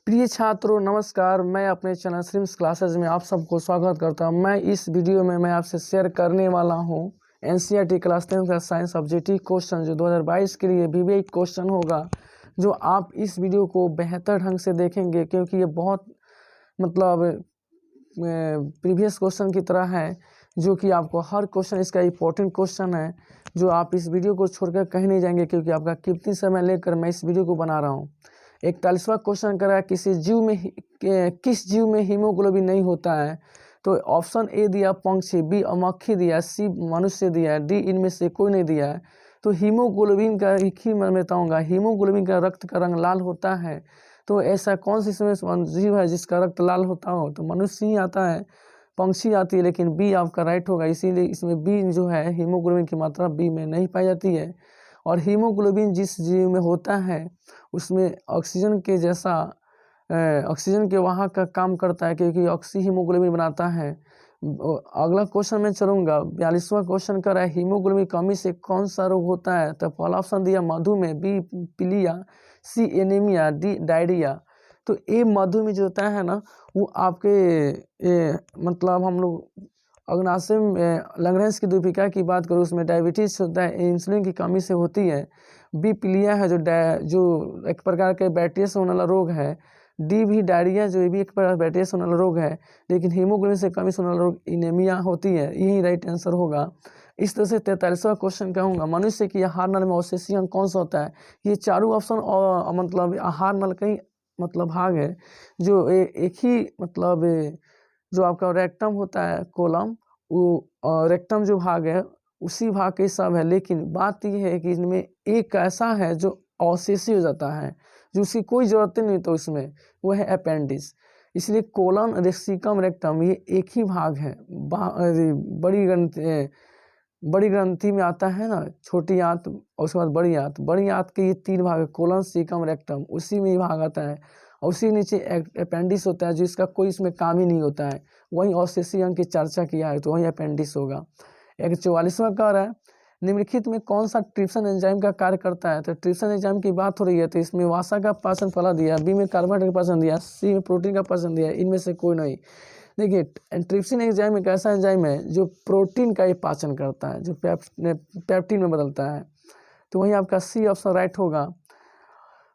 प्रिय छात्रों नमस्कार। मैं अपने चैनल स्ट्रीम्स क्लासेज में आप सबको स्वागत करता हूं। मैं इस वीडियो में मैं आपसे शेयर करने वाला हूं एनसीईआरटी क्लास 10 का साइंस ऑब्जेक्टिव क्वेश्चन जो 2022 के लिए विवेक क्वेश्चन होगा, जो आप इस वीडियो को बेहतर ढंग से देखेंगे क्योंकि ये बहुत प्रीवियस क्वेश्चन की तरह है, जो कि आपको हर क्वेश्चन इसका इम्पोर्टेंट क्वेश्चन है, जो आप इस वीडियो को छोड़कर कहीं नहीं जाएंगे क्योंकि आपका कीमती समय लेकर मैं इस वीडियो को बना रहा हूँ। 41वां क्वेश्चन कर रहा है किस जीव में हीमोग्लोबिन नहीं होता है। तो ऑप्शन ए दिया पंछी, बी मक्खी दिया, सी मनुष्य दिया, डी इनमें से कोई नहीं दिया है। तो हीमोग्लोबिन का एक ही मैं बताऊंगा, हीमोग्लोबिन का रक्त का रंग लाल होता है। तो ऐसा कौन सी इसमें जीव है जिसका रक्त लाल होता हो? तो मनुष्य ही आता है, पंछी आती है, लेकिन बी आपका राइट होगा। इसीलिए इसमें बी जो है हीमोग्लोबिन की मात्रा बी में नहीं पाई जाती है। और हीमोग्लोबिन जिस जीव में होता है उसमें ऑक्सीजन के जैसा ऑक्सीजन के वहाँ का काम करता है, क्योंकि ऑक्सी हीमोग्लोबिन बनाता है। अगला क्वेश्चन में चलूंगा। 42वां क्वेश्चन कर रहा है हीमोग्लोबिन कमी से कौन सा रोग होता है। तो पहला ऑप्शन दिया मधुमेह, बी पीलिया, सी एनीमिया, डी डायरिया। तो ए मधुमेह जो होता है ना, वो आपके हम लोग अग्नाशय में लैंगरेंस की दीपिका की बात करूँ, उसमें डायबिटीज होता है, इंसुलिन की कमी से होती है। बी पीलिया है जो एक प्रकार के बैक्टीरिया से होने वाला रोग है। डी भी डायरिया जो ये भी एक प्रकार बैक्टीरिया से होने वाला रोग है, लेकिन हीमोग्लोबिन से कमी से होने वाला रोग एनीमिया होती है। यही राइट आंसर होगा। इस तरह से 43वां क्वेश्चन कहूँगा, मनुष्य की आहार नल में अवशेषीय अंग कौन सा होता है। ये चारों ऑप्शन और आहार नल का ही भाग है, जो एक ही जो आपका रेक्टम होता है कोलम, वो रेक्टम जो भाग है उसी भाग के सब है। लेकिन बात यह है कि इनमें एक ऐसा है जो अवशेषी हो जाता है, जो उसकी कोई जरूरत नहीं, तो इसमें वो है अपेंडिक्स। इसलिए कोलन, रेक्सिकम, रेक्टम ये एक ही भाग है। बड़ी ग्रंथि में आता है ना, छोटी आंत और उसके बाद बड़ी आंत के ये 3 भाग है, कोलन, सीकम, रेक्टम, उसी में ही भाग आता है। और उसी नीचे अपेंडिक्स होता है, जो इसका कोई इसमें काम ही नहीं होता है। वहीं अवशेषी अंग की चर्चा किया है, तो वहीं अपेंडिक्स होगा। 44वां कह रहा है निम्नलिखित में कौन सा ट्रिप्सिन एंजाइम का कार्य करता है। तो ट्रिप्सिन एंजाइम की बात हो रही है, तो इसमें वसा का पाचन फला दिया, बी में कार्बोहाइड्रेट का पाचन दिया, सी में प्रोटीन का पाचन दिया, इनमें से कोई नहीं। देखिए, ट्रिप्सिन एंजाइम एक ऐसा एंजाइम है जो प्रोटीन का ही पाचन करता है, जो पेप्टिन में बदलता है। तो वहीं आपका सी ऑप्शन राइट होगा।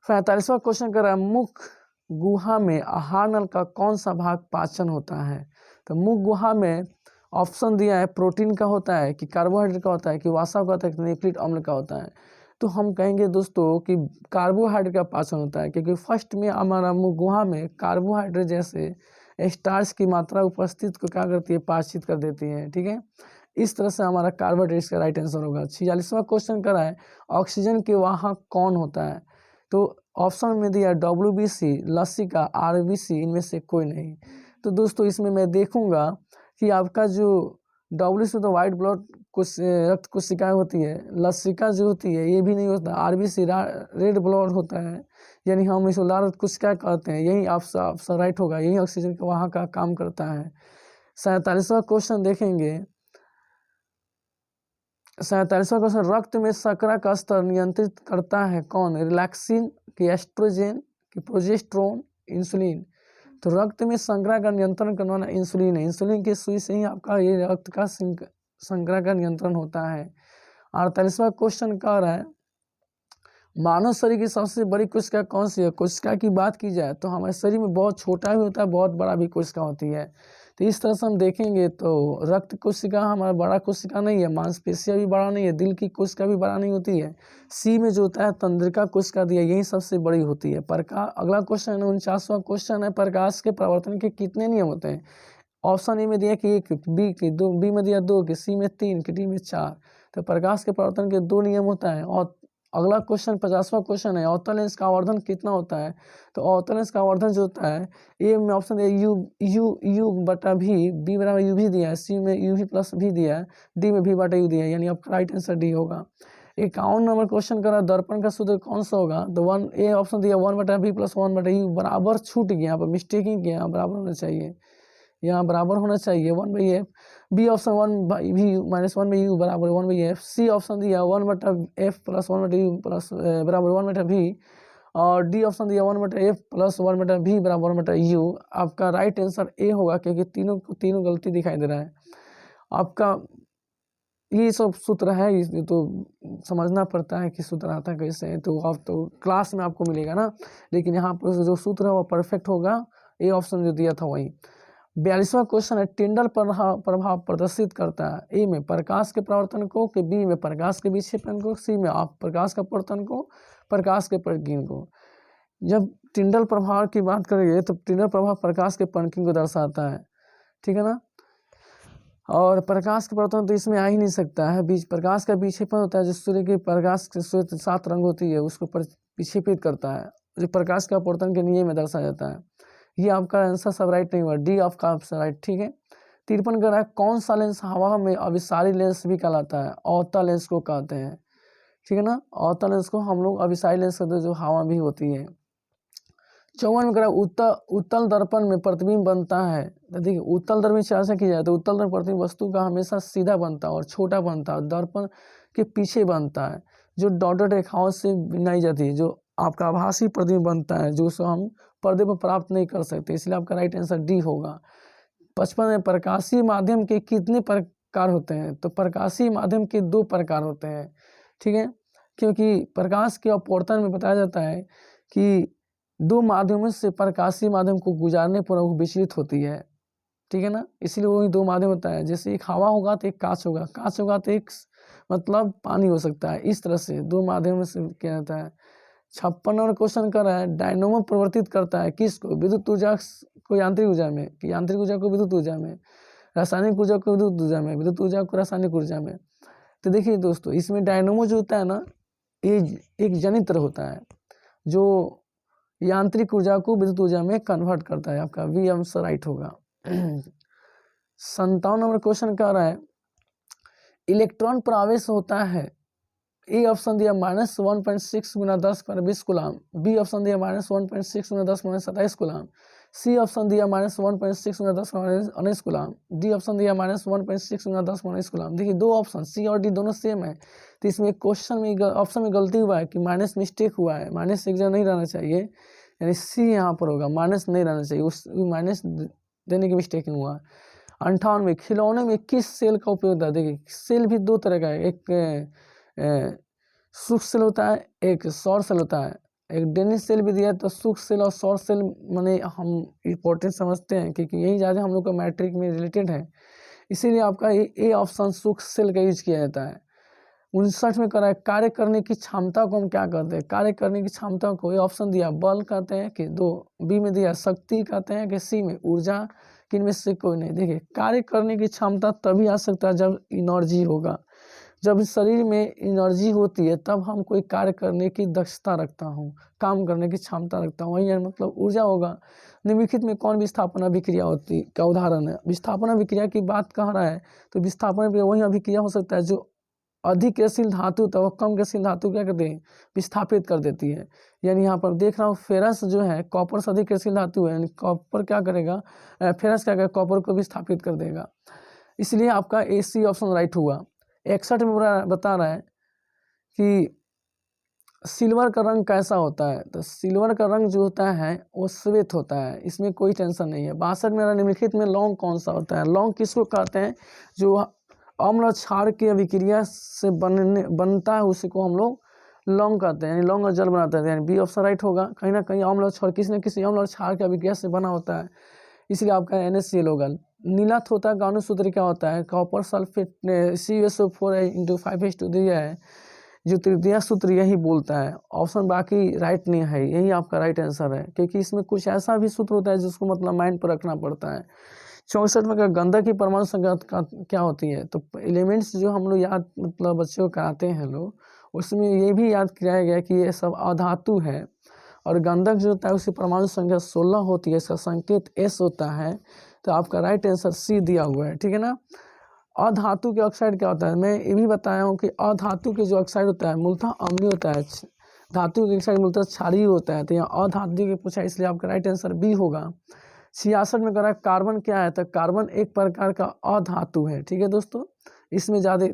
45वां क्वेश्चन कर रहा है मुख गुहा में आहार नल का कौन सा भाग पाचन होता है। तो मुख गुहा में ऑप्शन दिया है प्रोटीन का होता है, कि कार्बोहाइड्रेट का होता है, कि वसा का होता है, कि न्यूक्लिक अम्ल का होता है। तो हम कहेंगे दोस्तों कि कार्बोहाइड्रेट का पाचन होता है, क्योंकि फर्स्ट में हमारा मुख गुहा में कार्बोहाइड्रेट जैसे स्टार्च की मात्रा उपस्थित को क्या करती है, पाचित कर देती है। ठीक है, इस तरह से हमारा कार्बोहाइड्रेट का राइट आंसर होगा। 46वां क्वेश्चन कर रहा है ऑक्सीजन के वाहक कौन होता है। तो ऑप्शन में दिया WBC, लसिका, RBC, इनमें से कोई नहीं। तो दोस्तों इसमें मैं देखूंगा कि आपका जो WBC तो वाइट ब्लड रक्त कोशिकाएं होती है, लसिका जो होती है ये भी नहीं होता, RBC रेड ब्लड होता है, यानी हम इसको लाल रक्त कोशिका कहते हैं। यही आपका राइट होगा, यही ऑक्सीजन के वहाँ का काम करता है। 47वां क्वेश्चन देखेंगे। 47वां क्वेश्चन रक्त में शर्करा का स्तर नियंत्रित करता है कौन। रिलैक्सिन, कि एस्ट्रोजन, कि प्रोजेस्टेरोन, इंसुलिन। तो रक्त में शर्करा का नियंत्रण करने वाला इंसुलिन है। इंसुलिन की सुई से ही आपका ये रक्त का शर्करा का नियंत्रण होता है। 48वां क्वेश्चन कह रहा है मानव शरीर की सबसे बड़ी कोशिका कौन सी है। कोशिका की बात की जाए तो हमारे शरीर में बहुत छोटा भी होता है, बहुत बड़ा भी कोशिका होती है। तो इस तरह से हम देखेंगे तो रक्त कोशिका हमारा बड़ा कोशिका नहीं है, मांसपेशियां भी बड़ा नहीं है, दिल की कोशिका भी बड़ा नहीं होती है। सी में जो होता है तंत्रिका कोशिका दिया, यही सबसे बड़ी होती है। अगला क्वेश्चन है 49वां क्वेश्चन है प्रकाश के परावर्तन के कितने नियम होते हैं। ऑप्शन ए में दिया कि 1, बी की 2, बी में दिया 2, कि सी में 3, कि डी में 4। तो प्रकाश के परावर्तन के 2 नियम होता है। और अगला क्वेश्चन 50वां क्वेश्चन है अवतल लेंस का आवर्धन कितना होता है। तो अवतल लेंस का आवर्धन जो होता है, ए में ऑप्शन दिया U/V, बी बराबर UV दिया है, सी में UV+V दिया है, डी में V/U दिया है, यानी आपका राइट आंसर डी होगा। 51 नंबर क्वेश्चन करा दर्पण का सूत्र कौन सा होगा। तो ए ऑप्शन दिया 1/V + 1/U, बराबर छूट गया, यहाँ पर मिस्टेकिंग किया, बराबर होना चाहिए, यहाँ बराबर होना चाहिए 1/F। B option 1/V - 1/U बराबर 1/F। सी ऑप्शन दिया 1/F + 1/U बराबर 1/V। और डी ऑप्शन दिया 1/f प्लस 1/v बराबर 1/u। आपका राइट आंसर ए होगा, क्योंकि तीनों गलती दिखाई दे रहा है आपका। ये सब सूत्र है, ये तो समझना पड़ता है कि सूत्र आता कैसे है, तो आप तो क्लास में आपको मिलेगा ना, लेकिन यहाँ पर जो सूत्र है वो परफेक्ट होगा। ए ऑप्शन जो दिया था वही। 42वां क्वेश्चन है, टिंडल प्रभाव प्रदर्शित करता है ए में प्रकाश के प्रवर्तन को, कि बी में प्रकाश के विक्षेपण को, सी में आप प्रकाश का अपवर्तन को, प्रकाश के परिकीर्ण को। जब टिंडल प्रभाव की बात करेंगे तो टिंडल प्रभाव प्रकाश के परिकीर्ण को दर्शाता है, ठीक है ना। और प्रकाश के प्रवर्तन तो इसमें आ ही नहीं सकता है। बीच प्रकाश का विक्षेपण होता है, जो सूर्य के प्रकाश के 7 रंग होती है उसको विक्षेपित करता है, जो प्रकाश का अपवर्तन के नियम में दर्शाया जाता है। ये आपका आंसर सब राइट नहीं हुआ, डी आपका ऑप्शन राइट, ठीक है। 53 कर रहा है, कौन सा लेंस हवा में अभिसारी लेंस भी कहलाता है, अवतल लेंस को कहते हैं, ठीक है ना। अवतल लेंस को हम लोग अभिसारी लेंस कहते हैं, जो हवा भी होती है। 54 में कह रहा है, उत्तल दर्पण में प्रतिबिंब बनता है। देखिए उत्तल दर्पण में चर्चा की जाए तो उत्तल दर्पण प्रतिबिंब वस्तु का हमेशा सीधा बनता है और छोटा बनता है, दर्पण के पीछे बनता है, जो डॉटेड रेखाओं से बनाई जाती है, जो आपका आभासी प्रतिबिंब बनता है, जो हम पर्दे पर प्राप्त नहीं कर सकते, इसलिए आपका राइट आंसर डी होगा। 55 में प्रकाशीय माध्यम के कितने प्रकार होते हैं, तो प्रकाशीय माध्यम के 2 प्रकार होते हैं, ठीक है। क्योंकि प्रकाश के अपवर्तन में बताया जाता है कि 2 माध्यमों से प्रकाशीय माध्यम को गुजारने पर वो विचलित होती है, ठीक है ना, इसलिए वही 2 माध्यम होता है। जैसे एक हवा होगा तो एक कांच होगा, कांच होगा तो एक मतलब पानी हो सकता है, इस तरह से 2 माध्यम से क्या जाता है। 56 नंबर क्वेश्चन कर रहा है, डायनोमो परिवर्तित करता है किसको, विद्युत ऊर्जा को यांत्रिक ऊर्जा में, कि यांत्रिक ऊर्जा को विद्युत ऊर्जा में, रासायनिक ऊर्जा को विद्युत ऊर्जा में, विद्युत ऊर्जा को रासायनिक ऊर्जा में। तो देखिए दोस्तों, इसमें डायनोमो जो होता है ना, ये एक जनित्र होता है जो यांत्रिक ऊर्जा को विद्युत ऊर्जा में कन्वर्ट करता है। आपका वी आंसर राइट होगा। 57 नंबर क्वेश्चन कह रहा है, इलेक्ट्रॉन पर आवेश होता है, ए ऑप्शन दिया -1.6 गुना 10⁻20 कूलाम, बी ऑप्शन दिया -1.6 गुना 10⁻27 कूलाम, सी ऑप्शन दिया -1.6 गुना 10⁻19 कूलाम, डी ऑप्शन दिया -1.6 गुना 10⁻19 कूलाम। देखिए 2 ऑप्शन सी और डी दोनों सेम है, तो इसमें क्वेश्चन में ऑप्शन में गलती हुआ है कि माइनस मिस्टेक हुआ है, माइनस एक जगह नहीं रहना चाहिए, यानी सी यहाँ पर होगा, माइनस नहीं रहना चाहिए, उस माइनस देने की मिस्टेक हुआ। 58 में खिलौने में किस सेल का उपयोग होता है। देखिए सेल भी 2 तरह का है, एक सूक्ष्म सेल होता है, एक सौर सेल होता है। एक डेनिस सेल भी दिया है, तो सूक्ष्म सेल और सौर सेल माने हम इम्पोर्टेंट समझते हैं, क्योंकि यही ज़्यादा हम लोग का मैट्रिक में रिलेटेड है, इसीलिए आपका ए ऑप्शन सूक्ष्म सेल का यूज किया जाता है। 59 में करा है, कार्य करने की क्षमता को हम क्या कहते हैं, कार्य करने की क्षमता को ए ऑप्शन दिया बल कहते हैं कि 2, बी में दिया शक्ति कहते हैं कि सी में ऊर्जा, किन में से कोई नहीं। देखिए कार्य करने की क्षमता तभी आ सकता है जब एनर्जी होगा, जब शरीर में एनर्जी होती है तब हम कोई कार्य करने की दक्षता रखता हूँ, काम करने की क्षमता रखता हूँ, वही मतलब ऊर्जा होगा। निम्नलिखित में कौन विस्थापन अभिक्रिया होती का उदाहरण है। विस्थापन अभिक्रिया की बात कह रहा है, तो विस्थापन अभिक्रिया वही अभिक्रिया हो सकता है जो अधिक क्रियाशील धातु तो कम क्रियाशील धातु क्या करते हैं, विस्थापित कर देती है। यानी यहाँ पर देख रहा हूँ फेरस जो है कॉपर से अधिक क्रियाशील धातु है, यानी कॉपर क्या करेगा, फेरस क्या करेगा, कॉपर को विस्थापित कर देगा, इसलिए आपका ए सी ऑप्शन राइट हुआ। 61 में बता रहा है कि सिल्वर का रंग कैसा होता है, तो सिल्वर का रंग जो होता है वो श्वेत होता है, इसमें कोई टेंशन नहीं है। 62 में निम्नलिखित में लौंग कौन सा होता है। लौंग किसको कहते हैं, जो अम्ल क्षार की अभिक्रिया से बनता है, उसी को हम लोग लौंग कहते हैं, यानी लौंग और जल बनाता है, यानी बी ऑप्शन राइट होगा। कहीं ना कहीं अम्ल क्षार किसी न किसी अम्ल और क्षार की अभिक्रिया से बना होता है, इसलिए आपका NaCl होगा। नीला थोथा का अनुसूत्र क्या होता है, कॉपर सल्फेट CuSO4 × 5H2 दिया है, जो तृतीय सूत्र यही बोलता है। ऑप्शन बाकी राइट नहीं है, यही आपका राइट आंसर है, क्योंकि इसमें कुछ ऐसा भी सूत्र होता है जिसको मतलब माइंड पर रखना पड़ता है। 64 में गंधक की परमाणु संख्या क्या होती है, तो एलिमेंट्स जो हम लोग याद मतलब बच्चों को कराते हैं लोग, उसमें ये भी याद किया गया कि ये सब अधातु है, और गंधक जो होता है उसकी परमाणु संख्या 16 होती है, इसका संकेत S होता है, तो आपका राइट आंसर सी दिया हुआ है, ठीक है ना। अधातु के ऑक्साइड क्या होता है, मैं ये भी बताया हूँ कि अधातु के जो ऑक्साइड होता है मूलतः अम्लीय होता है, धातु के ऑक्साइड मूलतः क्षारीय होता है, तो यहाँ अधातु के पूछा, इसलिए आपका राइट आंसर बी होगा। 66 में कह रहा है कार्बन क्या है, तो कार्बन एक प्रकार का अधातु है, ठीक है दोस्तों, इसमें ज़्यादा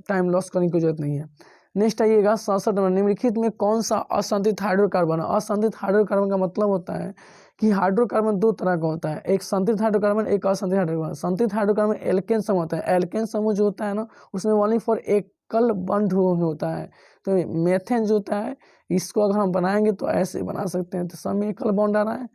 टाइम लॉस करने की जरूरत नहीं है। नेक्स्ट आइएगा 67 नंबर, निम्नलिखित में कौन सा असंतुलित हाइड्रोकार्बन है। असंतुलित हाइड्रोकार्बन का मतलब होता है कि हाइड्रोकार्बन दो तरह का होता है, एक संतुलित हाइड्रोकार्बन, एक असंतुलित हाइड्रोकार्बन। संतुलित हाइड्रोकार्बन एल्केन समूह होता है। एल्केन समूह जो होता है ना, उसमें ओनली फॉर एकल बंध होता है। तो मेथेन जो होता है, इसको अगर हम बनाएंगे तो ऐसे बना सकते हैं, तो सब में एकल बॉन्ड आ रहा है।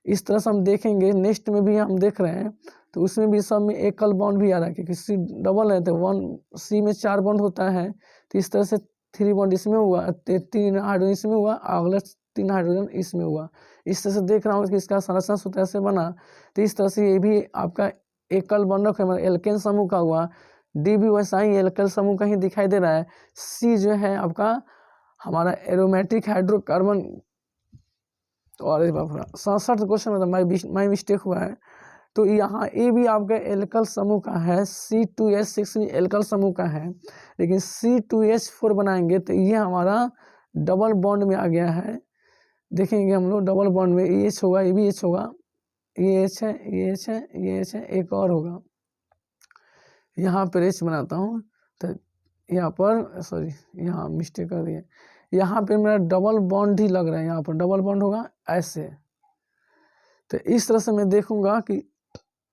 इस तरह से हम देखेंगे, नेक्स्ट में भी हम देख रहे हैं तो उसमें भी सब में एकल बॉन्ड भी आ रहा है, क्योंकि सी डबल है तो 1 सी में 4 बॉन्ड होता है। तो इस तरह से 3 बॉन्ड इसमें हुआ, 3 हाइड्रोजन इसमें हुआ, अगला 3 हाइड्रोजन इसमें हुआ। इस तरह से देख रहा हूँ कि इसका संरचना सूत्र ऐसे बना। तो इस तरह से ये भी आपका एकल बंधक है, एल्केन समूह का हुआ। डी भी वैसा ही एल्केन समूह का ही दिखाई दे रहा है। सी जो है आपका हमारा एरोमेटिक हाइड्रोकार्बन। और 67 क्वेश्चन में तो माई मिस्टेक हुआ है। तो यहाँ ए भी आपका एल्कल समूह का है, C2H6 भी एल्कल समूह का है, लेकिन C2H4 बनाएंगे तो ये हमारा डबल बॉन्ड में आ गया है। देखेंगे हम लोग डबल बॉन्ड में ये एच होगा, ये भी एच होगा, ये एच है, ये एच है, ये एच है, एक और होगा। यहाँ पर एच बनाता हूँ तो यहाँ पर सॉरी यहाँ मिस्टेक कर दिए, यहाँ पे मेरा डबल बॉन्ड ही लग रहा है, यहाँ पर डबल बॉन्ड होगा ऐसे। तो इस तरह से मैं देखूंगा कि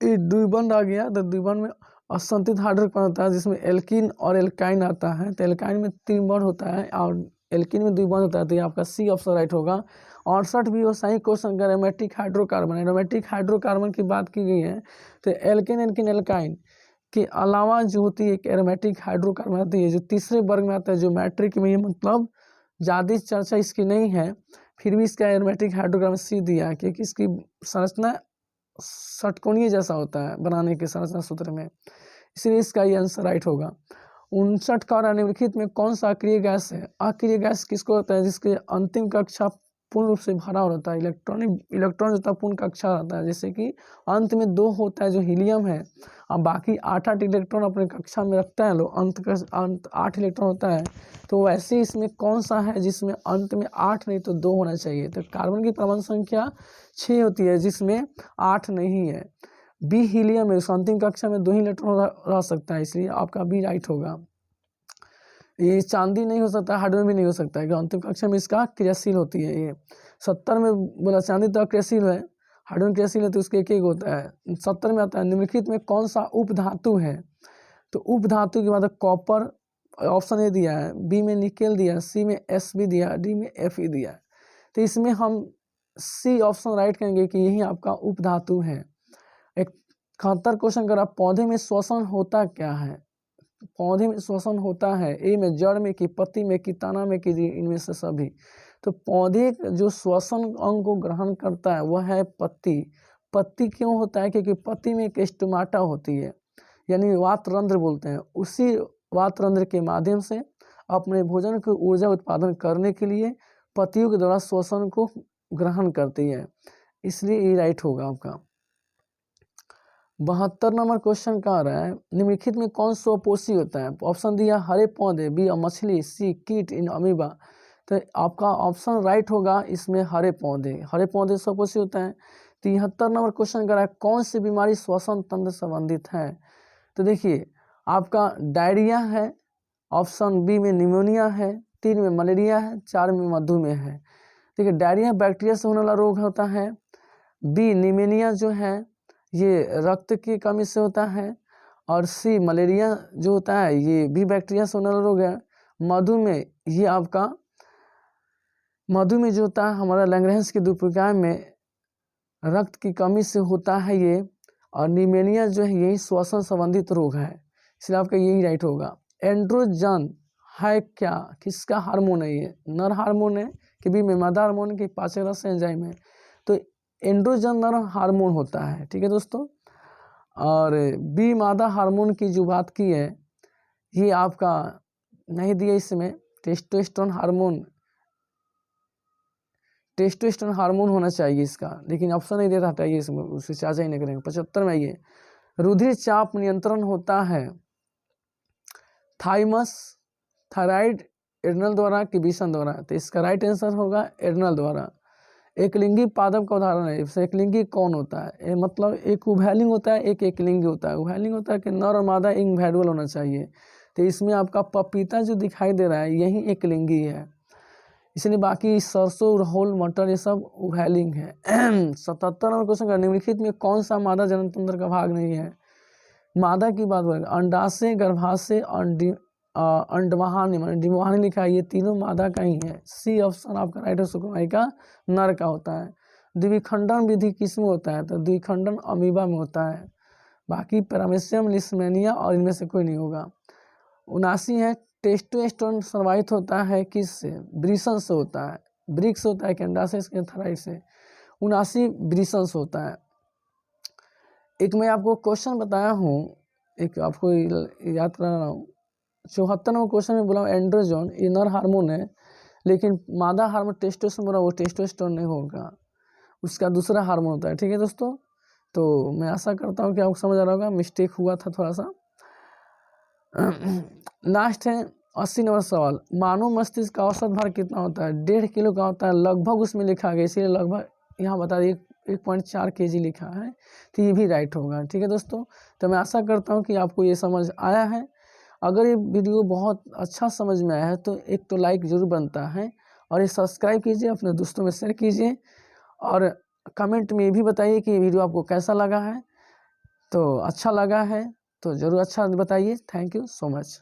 ये द्विबंध आ गया, तो द्विबंध में असंतुलित हाइड्रोकार्बन होता है जिसमें एल्कीन और एल्काइन आता है। तो एल्काइन में 3 बॉन्ड होता है और एल्कीन में 2 बॉन्ड होता है। तो ये आपका सी ऑप्शन राइट होगा। 68 भी वैसा ही क्वेश्चन का एरोमेटिक हाइड्रोकार्बन। एरोमेटिक हाइड्रोकार्बन की बात की गई है तो एल्केन एल्कीन एल्काइन के अलावा जो होती है एक एरोमेटिक हाइड्रोकार्बन आती है जो तीसरे वर्ग में आता है, जो मैट्रिक में, ये मतलब ज़्यादा चर्चा इसकी नहीं है, फिर भी इसका एरोमेटिक हाइड्रोकार्बन सी दिया है क्योंकि इसकी संरचना षटकोणीय जैसा होता है बनाने के संरचना सूत्र में, इसलिए इसका ये आंसर राइट होगा। 59 का निम्नलिखित में कौन सा अक्रिय गैस है। अक्रिय गैस किसको होता है, जिसके अंतिम कक्षा पूर्ण रूप से भरा होता है। इलेक्ट्रॉन जो होता है पूर्ण कक्षा रहता है, जैसे कि अंत में 2 होता है जो हीलियम है, और बाकी 8 इलेक्ट्रॉन अपने कक्षा में रखता है लोग, अंत 8 इलेक्ट्रॉन होता है। तो वैसे इसमें कौन सा है जिसमें अंत में 8 नहीं तो 2 होना चाहिए। तो कार्बन की परमाणु संख्या 6 होती है जिसमें 8 नहीं है। बी हीलियम है, अंतिम कक्षा में 2 ही इलेक्ट्रॉन रह सकता है, इसलिए आपका बी राइट होगा। ये चांदी नहीं हो सकता, हाइड्रोजन भी नहीं हो सकता है, अंतिम कक्षा में इसका क्रियाशील होती है। ये 70 में बोला चांदी तो क्रियाशील है, हाइड्रोजन क्रियाशील है, तो उसके एक होता है। 70 में आता है निम्नलिखित में कौन सा उपधातु है। तो उपधातु के बाद कॉपर ऑप्शन ए दिया है, बी में निकेल दिया, सी में एस भी दिया, डी में एफ ई दिया। तो इसमें हम सी ऑप्शन राइट कहेंगे कि यही आपका उपधातु है। 71 क्वेश्चन कर, पौधे में श्वसन होता क्या है। पौधे में श्वसन होता है, ए में जड़ में, कि पत्ती में, कि तना में, कि इनमें से सभी। तो पौधे जो श्वसन अंग को ग्रहण करता है वह है पत्ती। पत्ती क्यों होता है, क्योंकि पत्ती में एक स्टोमाटा होती है, यानी वातरंध्र बोलते हैं। उसी वातरंध्र के माध्यम से अपने भोजन को ऊर्जा उत्पादन करने के लिए पत्तियों के द्वारा श्वसन को ग्रहण करती है, इसलिए ये राइट होगा आपका। 72 नंबर क्वेश्चन का आ रहा है निम्नलिखित में कौन स्वपोषी होता है। ऑप्शन दिया हरे पौधे, बी मछली, सी कीट इन अमीबा। तो आपका ऑप्शन राइट होगा इसमें हरे पौधे। हरे पौधे स्वपोषी होते हैं। 73 नंबर क्वेश्चन कर रहा है कौन सी बीमारी श्वसन तंत्र संबंधित है। तो देखिए आपका डायरिया है, ऑप्शन बी में निमोनिया है, 3 में मलेरिया है, 4 में मधुमेह है। देखिए डायरिया बैक्टीरिया से होने वाला रोग होता है, बी निमोनिया जो है ये रक्त की कमी से होता है, और सी मलेरिया जो होता है ये भी बैक्टीरिया से होने वाला रोग है। मधुमेह ये आपका मधुमेह जो होता है हमारा लैंग्रेंज की दुष्प्रक्रिया में रक्त की कमी से होता है ये, और निमोनिया जो है यही श्वसन संबंधित रोग है, इसलिए आपका यही राइट होगा। एंड्रोजन है क्या, किसका हार्मोन है ये, नर हार्मोन है कि बी में मादा हार्मोन की पाचक रस एंजाइम है। तो एंड्रोजन नर हार्मोन होता है, ठीक है दोस्तों। और बी मादा हार्मोन की जो बात की है ये आपका नहीं दिया इसमें, टेस्टोस्टेरोन हार्मोन होना चाहिए इसका, लेकिन ऑप्शन नहीं देता, हटाइए इसमें, उससे चार्ज ही नहीं करेंगे। 75 में आइए रुधिर चाप नियंत्रण होता है थाइमस, थायराइड, एड्रिनल द्वारा कि विषम द्वारा। तो इसका राइट आंसर होगा एड्रिनल द्वारा। एकलिंगी पादप का उदाहरण है। इससे एकलिंगी कौन होता है, मतलब एक उभयलिंग होता है, एक एकलिंगी होता है। उभयलिंग होता है कि नर और मादा इनवैल्युअल होना चाहिए, तो इसमें आपका पपीता जो दिखाई दे रहा है यही एक लिंगी है, इसलिए बाकी सरसों, राहुल, मटर ये सब उभयलिंग है। 77 नंबर क्वेश्चन का निम्नलिखित में कौन सा मादा जननतंत्र का भाग नहीं है? मादा की बात करें, अंडाशय, गर्भाशय, अंडवाहिनी माने डिम्बवाहिनी लिखा है, ये तीनों मादा का ही है। सी ऑप्शन आपका राइट है, शुक्रवाहिका नर का होता है। द्विखंडन विधि किस में होता है? तो द्विखंडन अमीबा में होता है। बाकी पैरामेसियम, लिस्मेनिया और इनमें से कोई नहीं होगा। 79 है, टेस्टोस्टेरोन सर्वाहित होता है किससे? वृषण से होता है। ब्रिक्स होता है, अंडाशय से, थराइड से। 79 वृषण से होता है। एक मैं आपको क्वेश्चन बताया हूँ, एक आपको याद करा रहा हूँ, 74 नंबर क्वेश्चन में बोला एंड्रोजन, ये नर हार्मोन है, लेकिन मादा हार्मोन टेस्टोस्टेरोन बोला, वो टेस्टोस्टेरोन नहीं होगा, उसका दूसरा हार्मोन होता है। ठीक है दोस्तों, तो मैं आशा करता हूँ कि आपको समझ आ रहा होगा, मिस्टेक हुआ था थोड़ा सा। लास्ट है 80 नंबर सवाल, मानव मस्तिष्क का औसत भार कितना होता है? 1.5 किलो का होता है लगभग, उसमें लिखा गया, इसीलिए लगभग यहाँ बता दिए 1.4 kg लिखा है, तो ये भी राइट होगा। ठीक है दोस्तों, तो मैं आशा करता हूँ कि आपको ये समझ आया है। अगर ये वीडियो बहुत अच्छा समझ में आया है तो एक तो लाइक जरूर बनता है, और ये सब्सक्राइब कीजिए, अपने दोस्तों में शेयर कीजिए, और कमेंट में ये भी बताइए कि ये वीडियो आपको कैसा लगा है। तो अच्छा लगा है तो ज़रूर अच्छा बताइए। Thank you so much.